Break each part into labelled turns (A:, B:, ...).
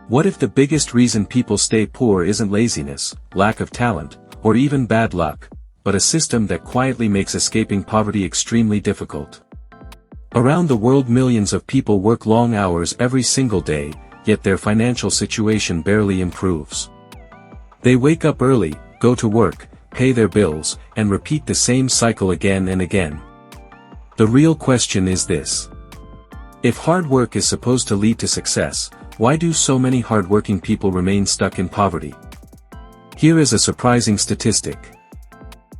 A: What if the biggest reason people stay poor isn't laziness, lack of talent, or even bad luck, but a system that quietly makes escaping poverty extremely difficult? Around the world, millions of people work long hours every single day, yet their financial situation barely improves. They wake up early, go to work, pay their bills, and repeat the same cycle again and again. The real question is this: if hard work is supposed to lead to success, why do so many hardworking people remain stuck in poverty? Here is a surprising statistic.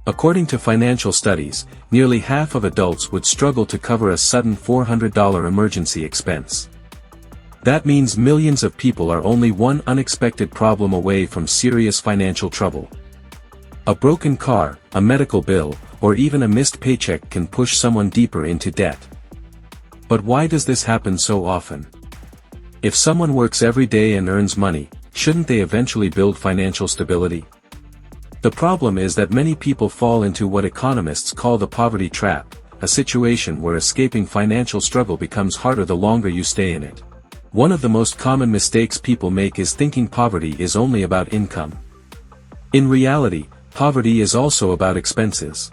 A: According to financial studies, nearly half of adults would struggle to cover a sudden $400 emergency expense. That means millions of people are only one unexpected problem away from serious financial trouble. A broken car, a medical bill, or even a missed paycheck can push someone deeper into debt. But why does this happen so often? If someone works every day and earns money, shouldn't they eventually build financial stability? The problem is that many people fall into what economists call the poverty trap, a situation where escaping financial struggle becomes harder the longer you stay in it. One of the most common mistakes people make is thinking poverty is only about income. In reality, poverty is also about expenses.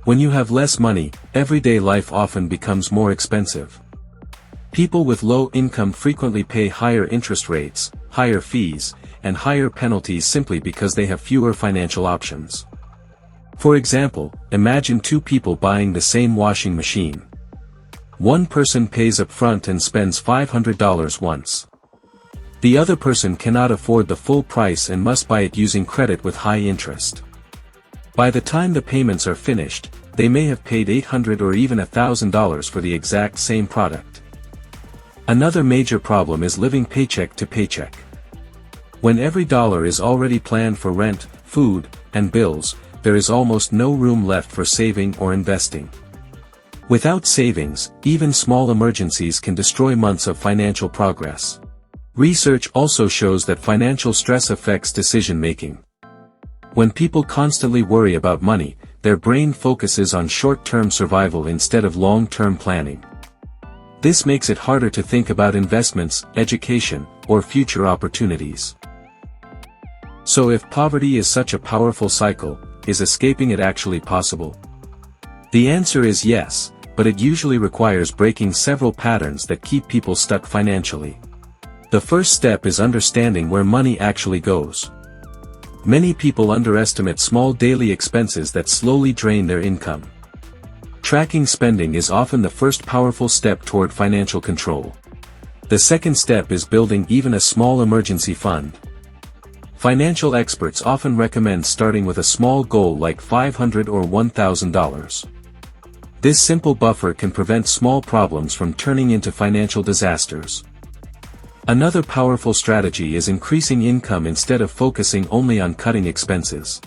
A: When you have less money, everyday life often becomes more expensive. People with low income frequently pay higher interest rates, higher fees, and higher penalties simply because they have fewer financial options. For example, imagine two people buying the same washing machine. One person pays up front and spends $500 once. The other person cannot afford the full price and must buy it using credit with high interest. By the time the payments are finished, they may have paid $800 or even $1,000 for the exact same product. Another major problem is living paycheck to paycheck. When every dollar is already planned for rent, food, and bills, there is almost no room left for saving or investing. Without savings, even small emergencies can destroy months of financial progress. Research also shows that financial stress affects decision-making. When people constantly worry about money, their brain focuses on short-term survival instead of long-term planning. This makes it harder to think about investments, education, or future opportunities. So if poverty is such a powerful cycle, is escaping it actually possible? The answer is yes, but it usually requires breaking several patterns that keep people stuck financially. The first step is understanding where money actually goes. Many people underestimate small daily expenses that slowly drain their income. Tracking spending is often the first powerful step toward financial control. The second step is building even a small emergency fund. Financial experts often recommend starting with a small goal like $500 or $1,000. This simple buffer can prevent small problems from turning into financial disasters. Another powerful strategy is increasing income instead of focusing only on cutting expenses.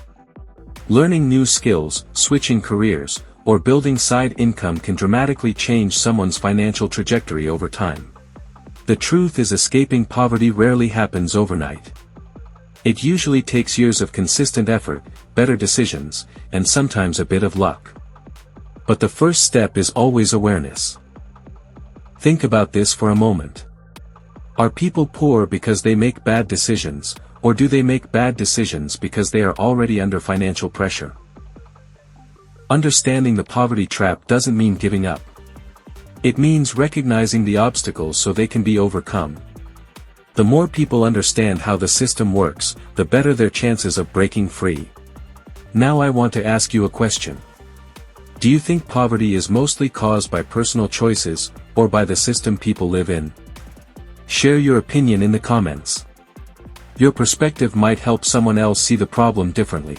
A: Learning new skills, switching careers, or building side income can dramatically change someone's financial trajectory over time. The truth is, escaping poverty rarely happens overnight. It usually takes years of consistent effort, better decisions, and sometimes a bit of luck. But the first step is always awareness. Think about this for a moment. Are people poor because they make bad decisions, or do they make bad decisions because they are already under financial pressure? Understanding the poverty trap doesn't mean giving up. It means recognizing the obstacles so they can be overcome. The more people understand how the system works, the better their chances of breaking free. Now I want to ask you a question. Do you think poverty is mostly caused by personal choices, or by the system people live in? Share your opinion in the comments. Your perspective might help someone else see the problem differently.